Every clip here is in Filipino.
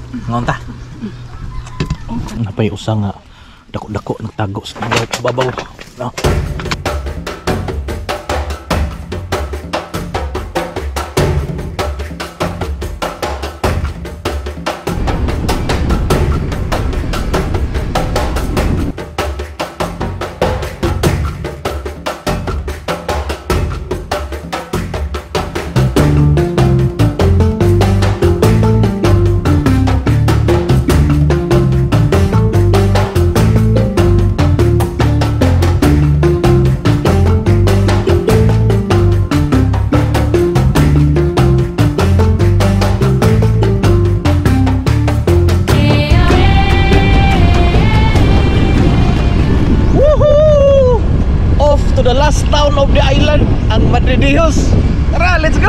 Ngonta. Napay usa nga dako-dako nagtago sa babaw. No. To the last town of the island, ang Madridejos. Tara, let's go!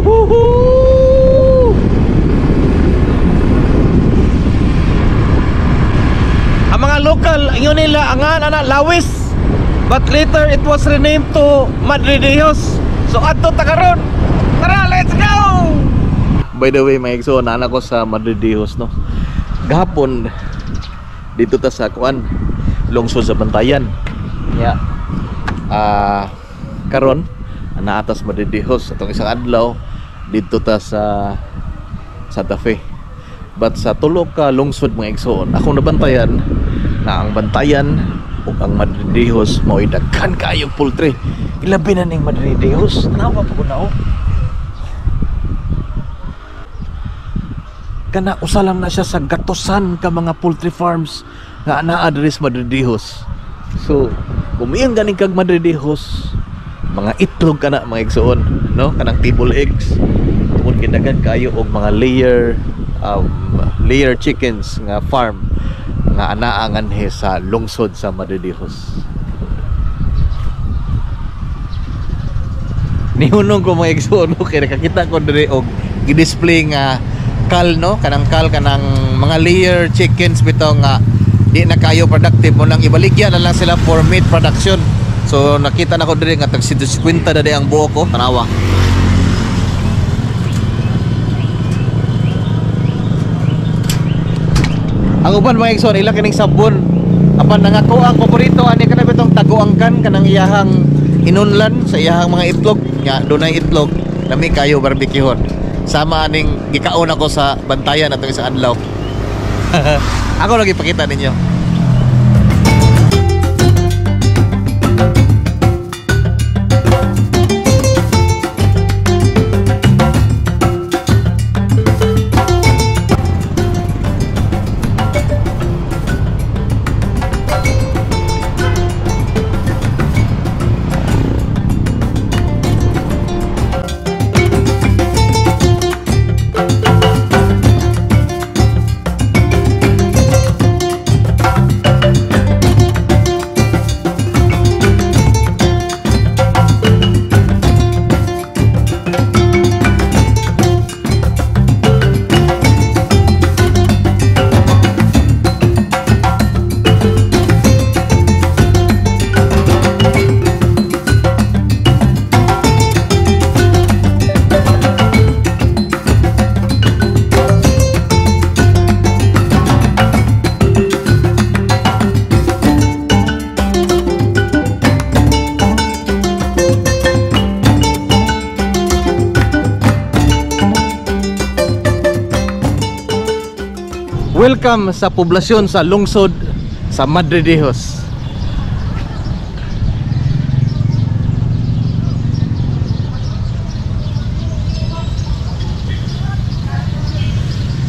Woohoo! Ang mga local, yun nila, ang Lawis. But later, it was renamed to Madridejos. So, ato takaron. Tara, let's go! By the way, mga igso, naanak ko sa Madridejos, no? Gahapon dito ta sa kuan lungsod sa Bantayan ya. Karon ana atas Madridejos atong isang adlaw dito ta sa Santa Fe. But sa tulo ka lungsod mga igsoon, akong nabantayan na ang Bantayan ug ang Madridejos mao daghan kaayo poultry. Ilabi na ning Madridejos. Nawa pa ko na kana usalang na siya sa gatosan ka mga poultry farms nga na-address Madridejos. So kumiyan ganing kag Madridejos, mga itlog kana mga igsoon, no? Kanang table eggs tungod kindagan kayo og mga layer chickens nga farm nga anaangan he sa lungsod sa Madridejos. Nihunong ko mga igsoon, kaya nakakita ko diri og gi-display nga kal, no? Kanang mga layer chickens bitaw nga di na kayo productive mo lang ibaligya na lang sila for meat production. So nakita na ko diri nga tag 150 dali ang buo ko, tanawa. Ang uban mga igsoon, ila kining sabon apan nangako ang paborito ani kana bitong taguangkan kanang iyahang inunlan sa iyahang mga itlog nya dunay itlog lami kayo barbecue. Sama aning gikaon ako sa Bantayan atong isang adlaw. Ako lagi pakita ninyo. Welcome sa poblasyon sa lungsod sa Madridejos.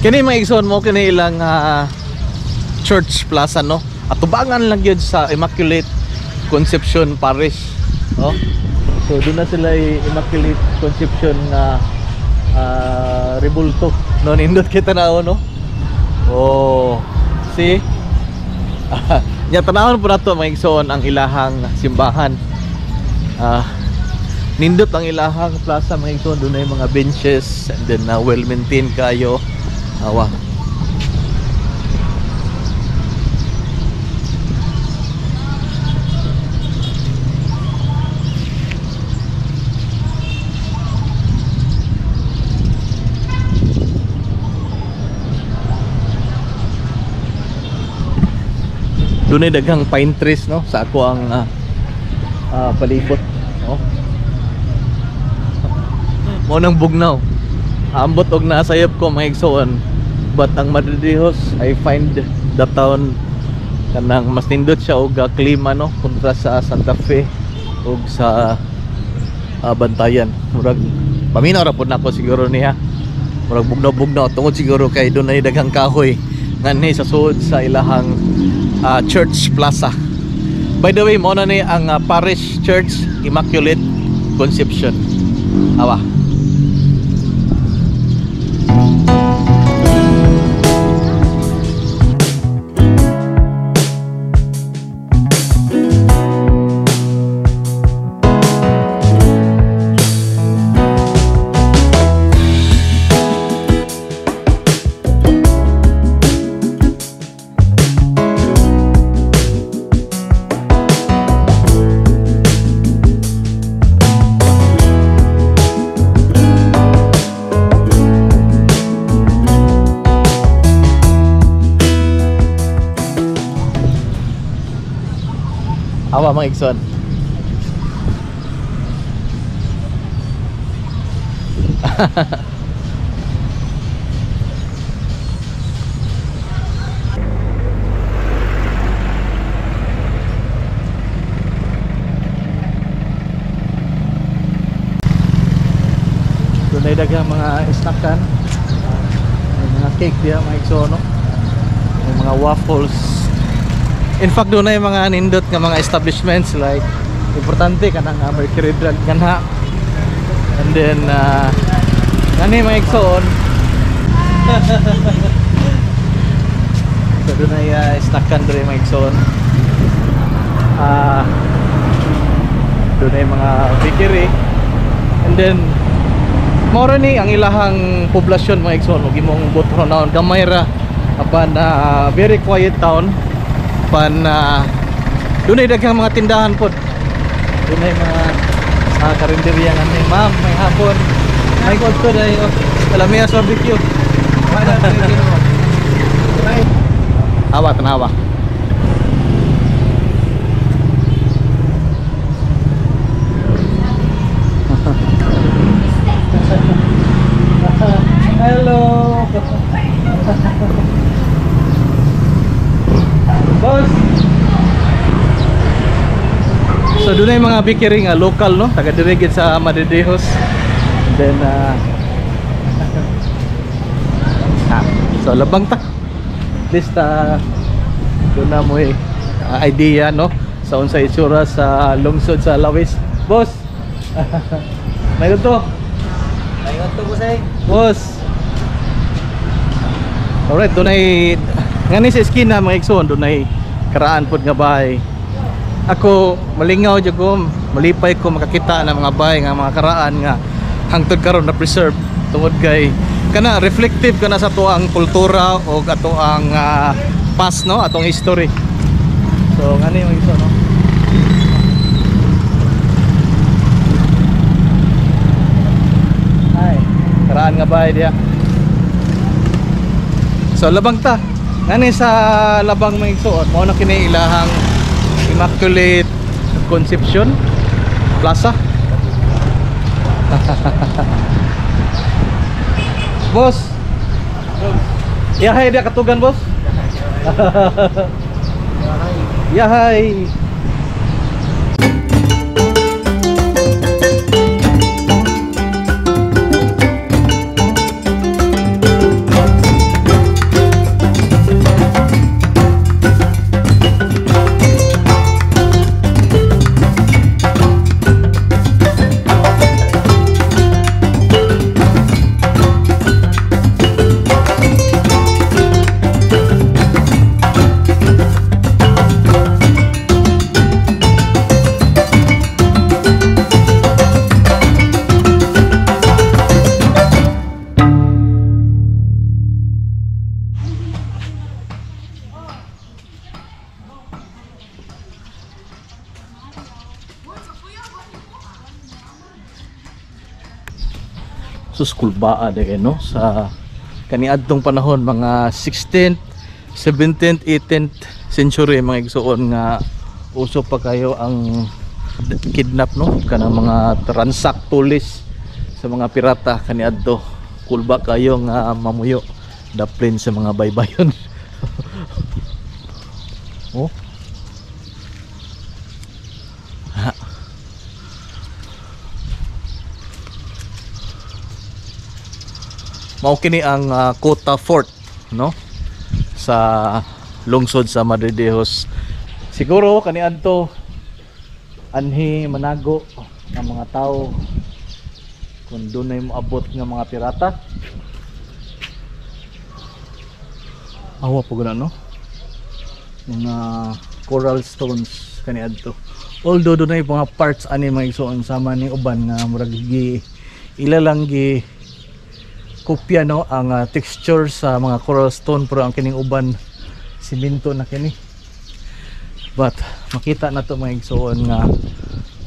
Kini mga igsoon mo kini ilang church plaza, no? At tubangan lang yun sa Immaculate Conception Parish, no? So doon na sila Immaculate Conception na Rebulto, no? Nindot kita na, no? Oh, see? Nya tanawon po nato mga igsoon ang ilahang simbahan. Nindot ang ilahang plaza mga igsoon, doon ay mga benches and then well maintained kayo. Awa. dunay daghang pine trees no sa ako ang palibot, no. Mo nang bugnaw. Ambot og nasayop ko mga igsoon. But ang Madridejos, I find the town kanang mas nindot siya og klima no kontra sa Santa Fe og sa Bantayan. Murag paminaw ra pud nako siguro niya. Murag bugnaw-bugnaw tungod siguro kay dunay daghang kahoy ngani sa suod sa ilahang Church Plaza. By the way, mo na ni ang Parish Church Immaculate Conception. Awa. Awa mga igsoon. Doon ay daghang mga snackan. May mga cake diya mga igsoon, no? May mga waffles. In fact, doon ay mga nindot nga mga establishments like importante kanang Mercury Drug ganha. And then ngani mga igsoon. So doon ay snackan dre mga igsoon. Doon ay mga bakery. And then mao ni ang ilahang poblasyon mga igsoon ug imong butro naon gamay ra apan very quiet town. Pan doon ay daghang mga tindahan po. Doon ay mga karinderya nga ni ma'am, may hapon. May kodto dai Lamia barbecue. Awa tanawa. Hello. Boss. So doon ay mga bakery nga local no, taga dirigid sa Madridejos. Then so labang ta. At least doon na mo idea no sa unsa itsura sa lungsod sa Lawis. Boss. May to. May to boss. Alright, doon ay ngani sa esquina mga igsoon doon ay karaan pod nga bahay. Ako malingaw jud ko, malipay ko makakita ng mga bahay nga mga karaan nga hangtod karon na preserve tungod kay kana reflective kana sa tuang kultura o ato ang past no, atong history. So ngani mga igsoon no. Ay, karaan nga bahay diya. So labang ta. Ngani sa labang mga igsoon, mao na kini ilahang Immaculate Conception Plaza. Boss. Yahay dia katugan, boss. Yahay. Suskulbaa de no sa kaniadtong panahon mga 16th, 17th, 18th century mga igsuon nga uso pa kayo ang kidnap no kanang mga transact tulis sa mga pirata kaniadto. Kulba kayo nga mamuyo daplin sa mga baybayon. Oh. Ha. Mao kini ang Kota Fort no sa lungsod sa Madre de Dios. Siguro kaniadto anhi manago ang mga tao kung doon ay moabot nga mga pirata. Awa po guna no mga coral stones kaniadto. Although doon ay mga parts ani mga igsoon sama ni uban nga murag gi ilalang gi kopya no ang texture sa mga coral stone pero ang kining uban simento na kini. But makita na to mga igsoon nga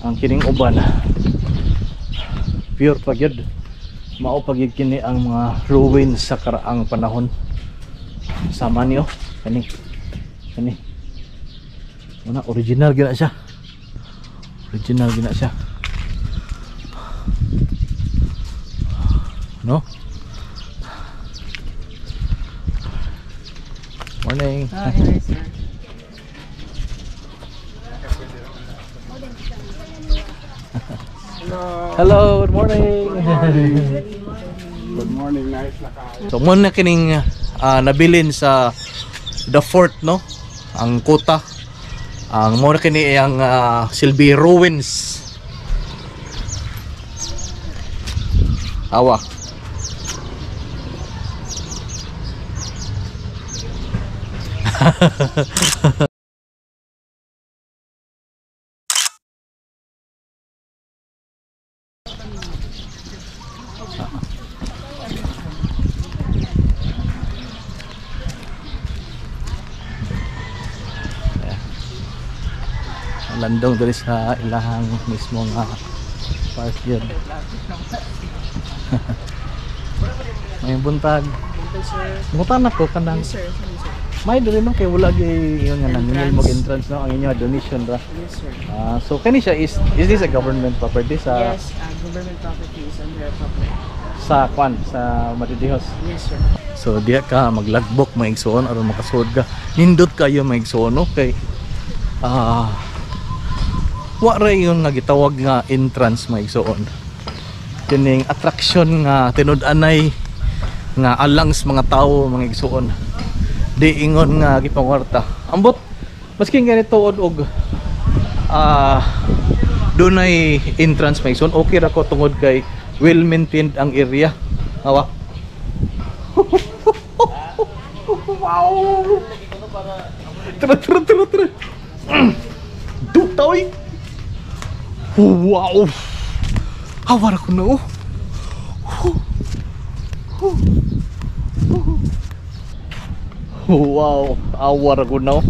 ang kining uban pure pa gyud. Mao pa gyud kini ang mga ruins sa karaang panahon. Sama niyo kani. Kani. Una original gyud na siya. Original gyud na siya. No? Morning. Hi, sir. Hello, good morning. Good morning, nice na ka. So muna kining nabilin sa the fort no, ang kota. Ang muna kini ang silbi ruins. Awa. Landong dali sa ilahang mismo nga park yun. May buntag. Mutan ako kanang. Yes, sir. May dali no kay wala gyud yun nga nangingil mo entrance no ang inyo donation ra. Yes, sir. So kani siya is this a government property sa Yes, government property is under public. sa kwan sa Madre de Dios. Yes, sir. So diya ka maglagbok maigsoon aron makasud ka. Nindot kayo maigsoon no kay wa ra yun nga gitawag nga entrance maigsoon. Kining attraction nga tinud-anay nga alang sa mga tawo mga igsoon. Di ingon nga gipangwarta. Ambot maski ganito og dunay entrance maigsoon okay ra ko tungod kay well maintained ang area. Awa. Wow. Tara. Dutaw. Wow. Awar ako na oh. Wow, awar ako na oh.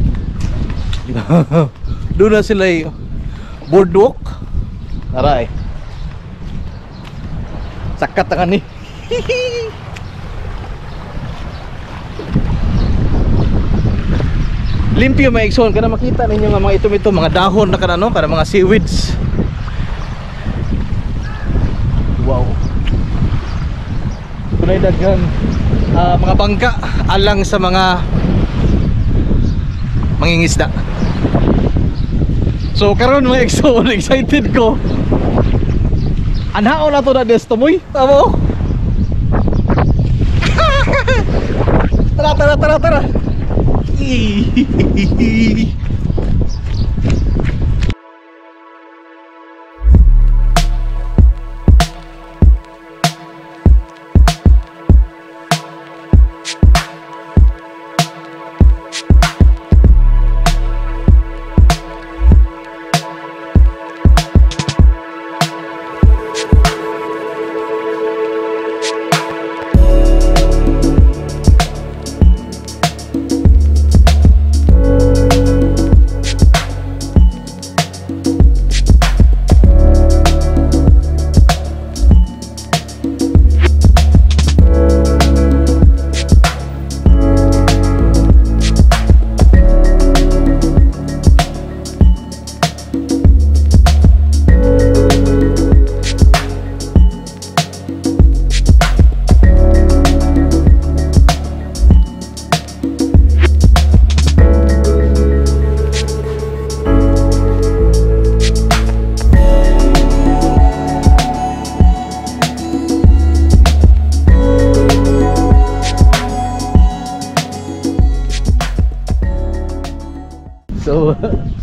Doon na sila boardwalk. Aray. Sakat ka ni. Limpyo maigsoon kana makita ninyo nga mga ito mga dahon na kana no, kana mga seaweeds. Wow. Tunay daghang mga bangka alang sa mga mangingisda. So karon mga igsoon excited ko. Anhaon na to na destomoy. Tamo. Tara.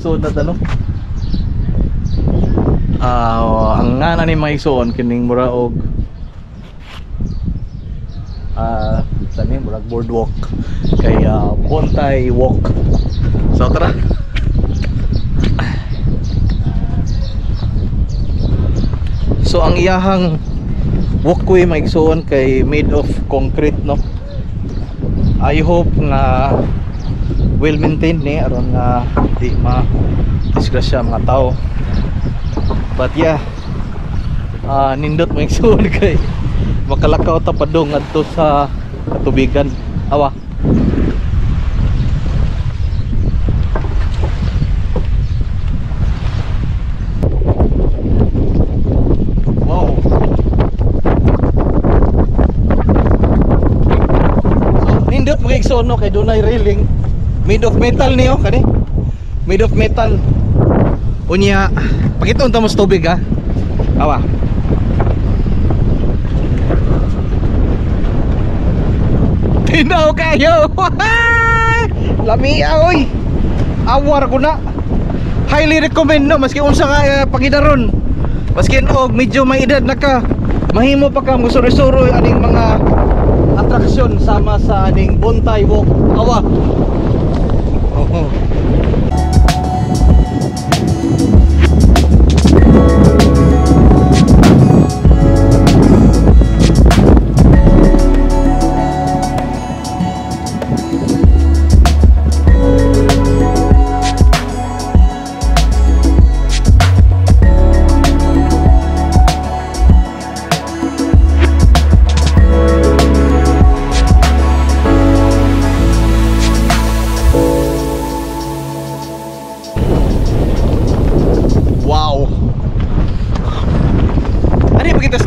igsuon na ano. Ang ngana ni mga igsuon kining mura og saan yun, murag boardwalk kay Bontay Walk. So tara. So ang iyahang walkway maigsuon kay made of concrete, no. I hope nga well maintained ni aron nga di ma disgrasya mga tao. But yeah, nindot maigsuon kay makalakaw ta padung adto sa katubigan. Awa. Wow. So nindot maigsuon no kay dunay railing made of metal niyo kani. Made of metal. Unya, pakita unta mo sa tubig ha. Awa. Tinaw kayo. Lamia oy. Awar ko na. Highly recommend no maski unsa nga pagidaron. Maski og medyo may edad na ka, mahimo pa ka mo suro-suro aning mga atraksyon sama sa aning Bontay Walk. Awa. Oh.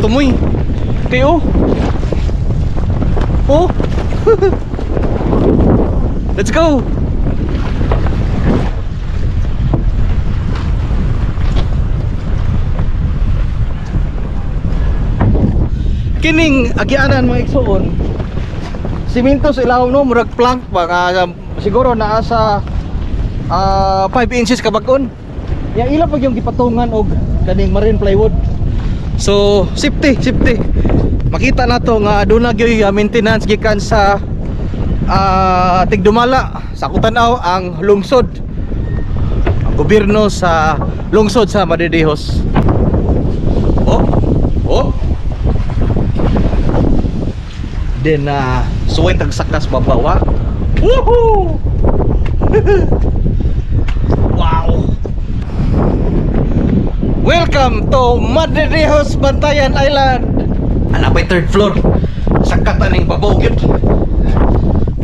Tumoy kayo. Oh. Let's go. Kining agianan mga igsuon. Simento sa ilawom no, murag plank baka siguro naa sa 5 inches kabag-on. Ya ila pag yung gipatungan og kaning marine plywood. So safety. Makita na to nga doon na gyoy maintenance gikan sa Tigdumala sa Kutanaw ang lungsod. Ang gobyerno sa lungsod sa Madridejos. Oh. Then suway tagsakas babawa. Woohoo! Wow. Welcome to Madridejos, Bantayan Island. Anapay third floor. Sakat aning babaw gyud.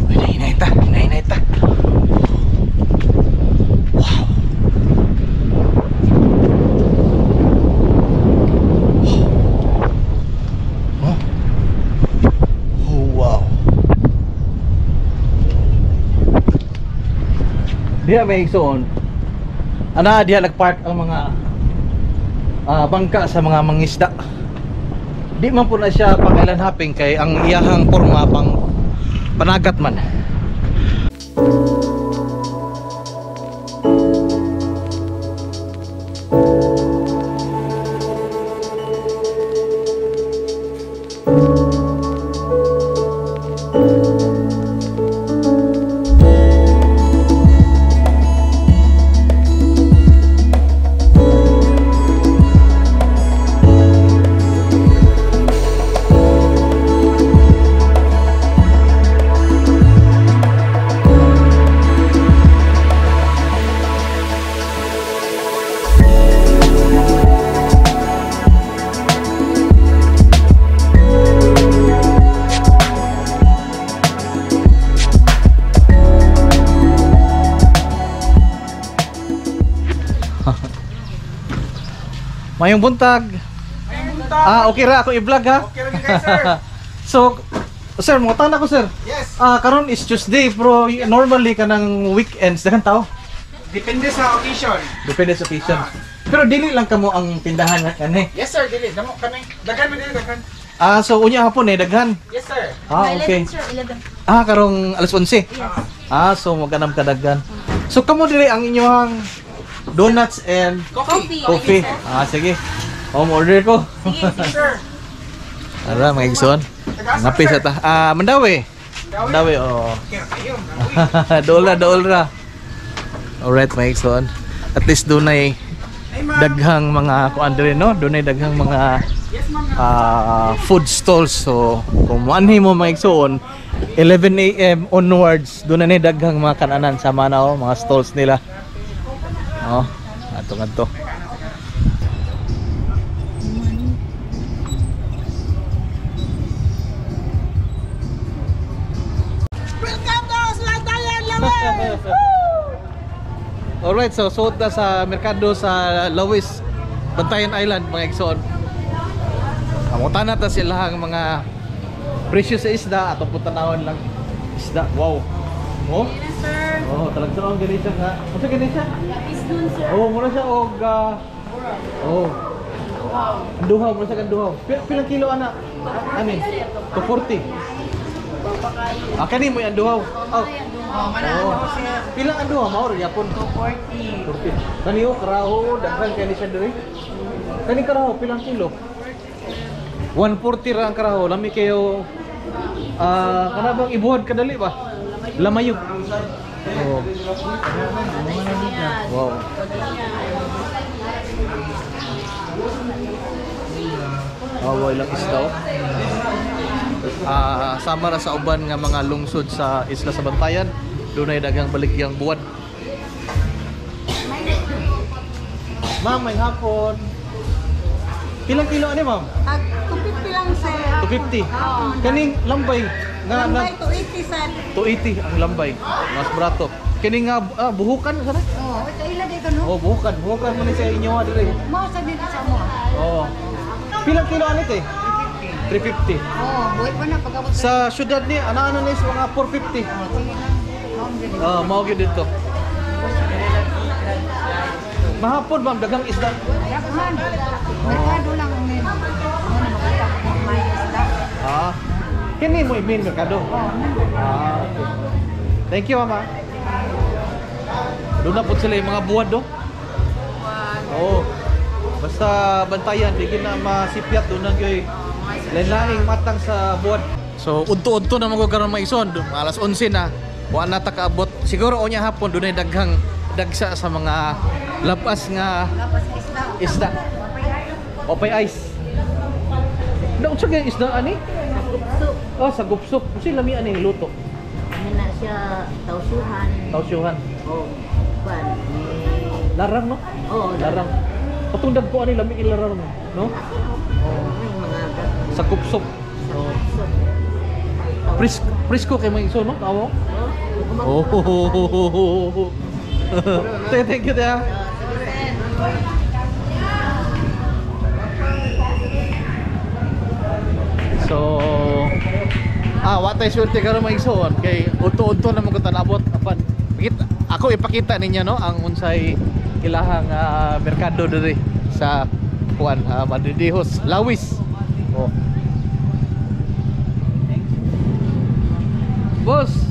Hinay ta. Wow. Oh, wow. Diya may igsoon. Diya nagpark ang mga bangka sa mga mangisda. Di man po na siya pangailanhaping kay ang iyahang porma pang panagat man. Mayong buntag. Okay ra ako i-vlog ha. Okay ra guys, sir. So, sir, mo tanda ko sir. Yes. Karon is Tuesday, pero normally kanang weekends daghang tao. Depende sa occasion. Depende sa occasion. Pero dili lang kamo ang tindahan ani. Yes sir, dili damo kami. Daghan man dili daghan. So unya hapon daghan. Yes sir. Okay. 11 sir, 11. Karong alas 11. Yes. So maganam kadaghan. So kamo diri ang inyong Donuts and coffee. Ah, sige. Order ko. Sir. Ara, mga igsoon. Ngapi sa ta. Mandawi. Mandawi, oh. Dola. Alright, mga igsoon. At least doon ay daghang mga kuan diri, no? Doon ay daghang mga food stalls. So, kung anhi mo mga igsoon, 11 AM onwards, doon na daghang mga kananan sa Manao, mga stalls nila. Oh, ato. Alright, so suot na sa merkado sa Lawis, Bantayan Island, mga igsoon. Kamutan na silang mga presyo sa isda at putanawan lang isda. Wow. Oh? Sir. Oh, talagang sarang ganito nga. Ano sa ganito? Lapis dun, sir. Oh, mura siya og oh. Duhaw, mura siya kan duhaw. Pilang kilo ana? Ani? 240. Kani mo yan duhaw. Oh. Pilang ang duhaw mao rin yapon. 240. Kani o karaho, daghan kani siya diri. Kani karaho pilang kilo? 140 ra ang karaho. Lami kayo kana bang ibuhad kadali ba? Lamayog. Oh. Wow. Oh, ilang isda. Sama ra sa uban nga mga lungsod sa isla sa Bantayan. Doon ay daghang baligyang buwan. Ma'am, may hapon. Pilang kilo ani, ma'am? 250 lang, sir. 250. Kaning lambay nga Lambay, 280, sir. 280 ang lambay. Mas barato. Kini nga buhukan sana? Oo, ito ilan dito, no? Oh, buhukan man ni sa inyo dire. Mo sa dito sa mo. Oh. Pilang kilo ani te? 350. Oo, buhay pa na pagkabot. Sa syudad ni ana ni sa mga 450. Mao gyud dito. Mahapon bang dagang isda? Yakman. Merkado lang ang nila. Ano na makita ko may isda. Kini mo main merkado. Okay. Thank you, mama. Doon na po sila yung mga buwad do. Oo. Basta Bantayan, di na masipyat doon na gyoy. Lain-laing matang sa buwad. So, udto-udto na magkakaroon mga ison. Alas 11 na. Buwan na takaabot. Siguro o niya hapon, doon ay daghang dagsa sa mga labas nga Tapos isda. isda. Opay ice. Daon sa kaya isda ani? Gupso. Sa gupsok. Kasi lami ani luto. Ano na siya, tausuhan. Tausyuhan. Oo. Ban. Larang no? Oo. Larang. Patungdag ko ani lami ilarang no? May mga Sa gupsok. gupso. Frisco kay mga iso no? Tawo. Oh. Thank you there. So, watay swerte karon mga igsoon kay udto-udto na mo tanabot apan. Ako ipakita ninyo no ang unsay ilahang merkado diri sa Juan Madridijos, Lawis. Oh. Boss.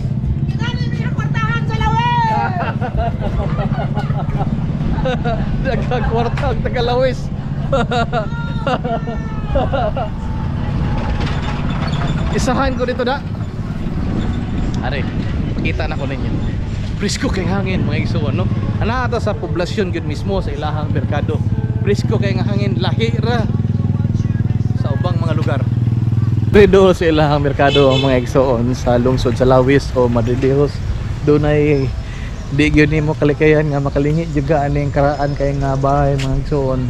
Dagang kwarta ang Tagalawis. Isahan ko dito da. Are, pakita na ko ninyo. Presko kay hangin mga igsoon no. Ana ata sa poblasyon gud mismo sa ilahang merkado. Presko kay hangin lahi ra sa ubang mga lugar. Dito sa ilahang merkado ang mga igsoon sa lungsod sa Lawis o Madridijos. Doon ay di gyud nimo kalikayan nga makalingi juga aning karaan kay nga bahay mga igsoon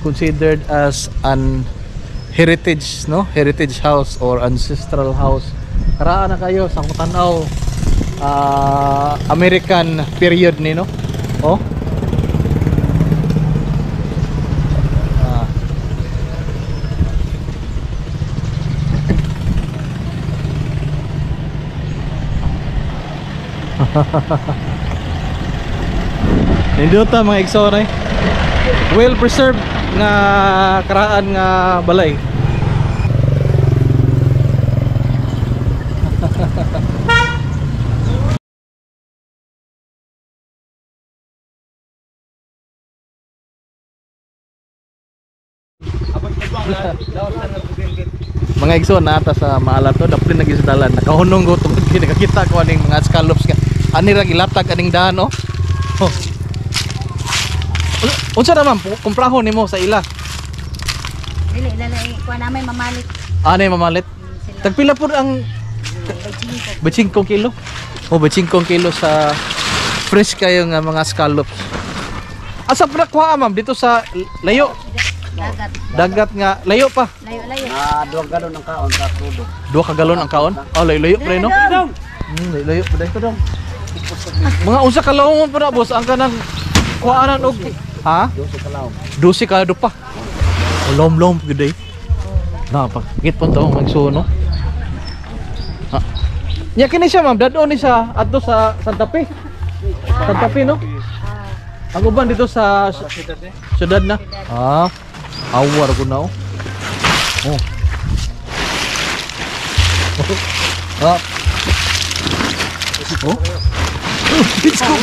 considered as an heritage no, heritage house or ancestral house. Karaan na kayo sa tanaw American period ni no. Oh. Nindota mga igsoon ay well preserved nga karaan nga balay. Mga igsoon na ata sa maalat to, daplin lagi sa dalan. Nakahunong ko tungod kini nakakita ko aning mga scallops nga. Ani ra gilatag aning dahan oh. Oh. Unsa naman kumprahon nimo sa ila? Dili lalay kuha namin mamalit. Ano yung mamalit? Tagpila po ang 25 kilo? O 25 kilo sa fresh kayo nga mga scallops. Asa pa nakuha ma'am? Dito sa layo? Dagat. Dagat nga, layo pa. Layo-layo. 2 galon ang kaon sa tudo. 2 ka galon ang kaon? Oh, layo pre no? Layo pa dito dong. Mga unsa ka lawon pa na boss ang kanang kuhaanan og ha? 12 ka laom. 12 ka do pa. Lom-lom gud eh. Na pa, git pon to magsuno. Ha. Nya kini siya ma'am, dadon ni siya adto sa Santa Fe. Santa Fe no? Ang uban dito sa syudad na. Ah, awar ko na oh. Oh. Ah. Oh. Let's go.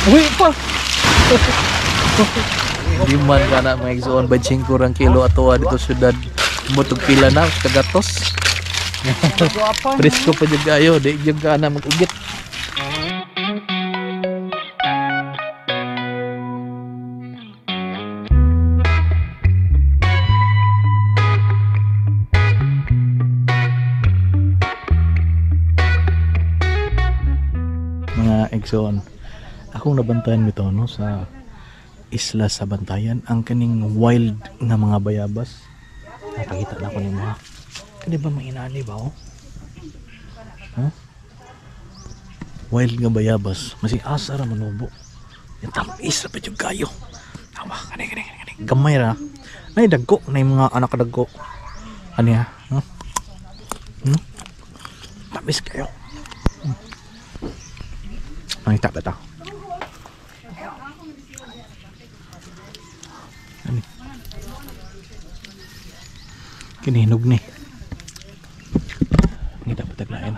Uy pa. Di man ka na mga igsoon ba 5 kurang kilo ato dito sa syudad. Mutog pila na kagatos. Presko pa jud kayo, di jud ka na mag-ugit. Mga igsoon, akong nabantayan nito no sa isla sa Bantayan ang kaning wild na mga bayabas. Nakakita na ko ni mga kani ba mainani ba oh? Huh? Wild nga bayabas masig asa ra manubo. Yung tamis ra pa jud kayo. Tama kani gamay ra. Nay dagko nay mga anak dagko. Ani ha? Huh? Tamis kayo. Ang itap ito. Ani. Kinihinog ni. Ang itap taglain.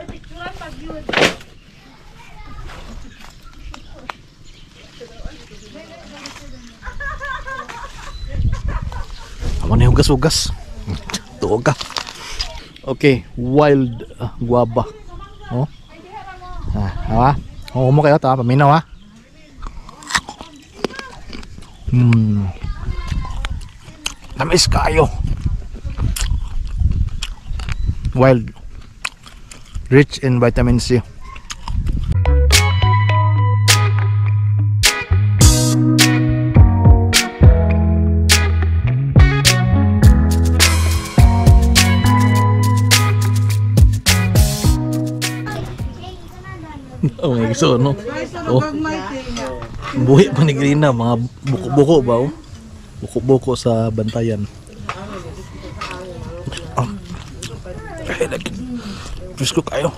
Awan na hugas-hugas. Tuog ka. Okay, wild guava. Oh. Hawa. Oo mo kayo ta, paminaw ha. Tamis kayo. Wild. Rich in vitamin C. Oh my God, no? Oh. Buhi pa ni Grina, mga buko-buko ba oh? Buko-buko sa Bantayan. Oh. Ay, lagi. Presko kayo.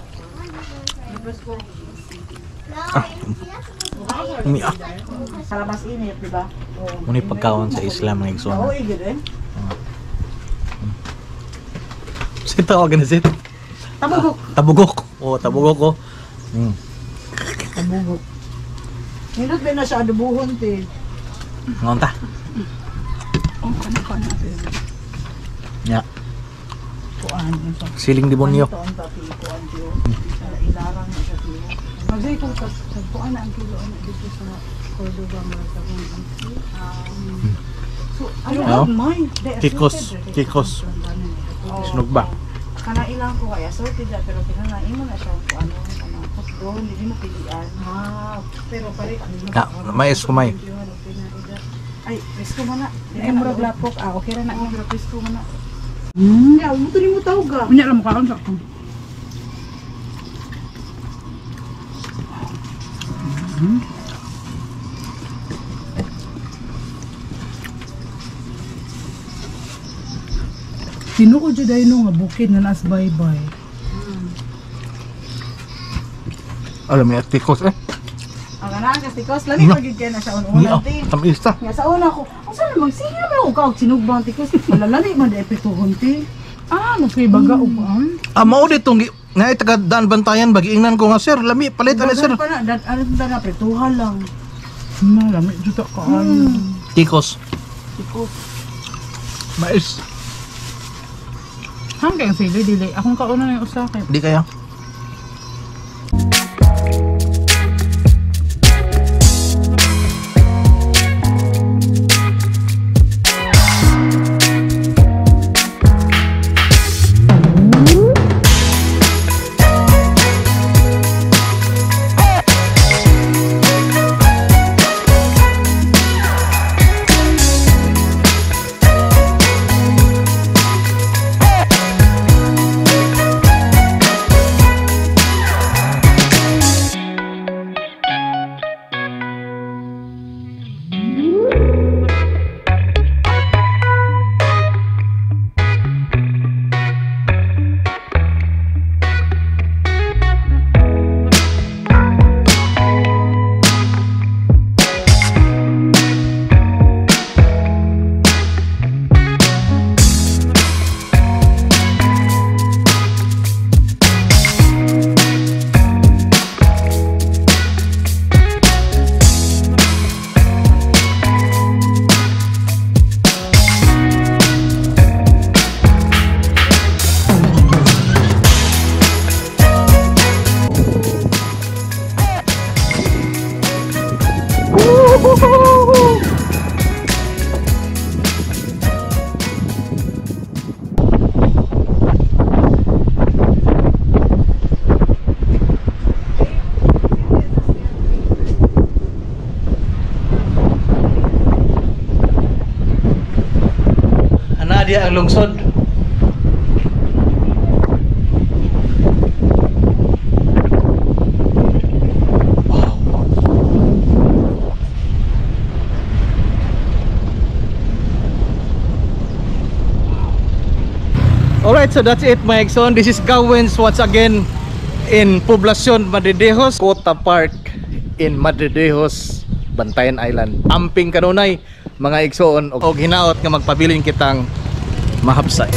Ah. Umiyak. Sa labas init, di ba? Muna yung pagkawan sa Islam ng Igsoon. Oo, igid eh. Sino tawag na sit? Tabugok. Tabugok. Oh, tabugok ko. Tabugok. Nindot ba na siya adubuhon, te? Ngon ta? Ang kana-kana. Ya. Kuan. Siling demonyo. Ang tapi, kuan tiyo. Ilarang na siya tiyo. Magsay kung kuan na ang kilo dito sa Cordova, Maratagon. So, Ano? may? Kikos. Kikos. Sunog ba? Kana ilang ko kaya sorted na pero kinana imo na siya kung ano kana kusdo hindi mo pilian. Pero pare Na, mais kumay. ay presko man na. Ay murag lapok okay ra na pero presko man na. Ya, mo tuni mo tawag ga. Unya ra mo kaon sa ko. Tinuod jud ay no nga bukid na nas baybay. Alam mo, tikos eh. Ang kana ka tikos lami pagid kay na sa una ti. Tamis ta. Ya sa una ko. Ang saan magsiya man ko kaog sinugbang tikos. Malalali man di epektuhon ti. Kay baga uban. Mao dito nga taga daan Bantayan bagiingnan ko nga sir, lami palit ani sir. Pa na ano na pretuhan lang. Na lami jud ta kaan. Tikos. Tikos. Mais. Hanggang sili dili. Akong kauna na yung usakit. Di kaya? Dia ang lungsod. Alright, so that's it my Exxon. This is Gawins once again in Poblacion Madridejos, Cota Park in Madridejos, Bantayan Island. Amping kanunay mga Exxon og hinaot nga magpabilin kitang mahapsay.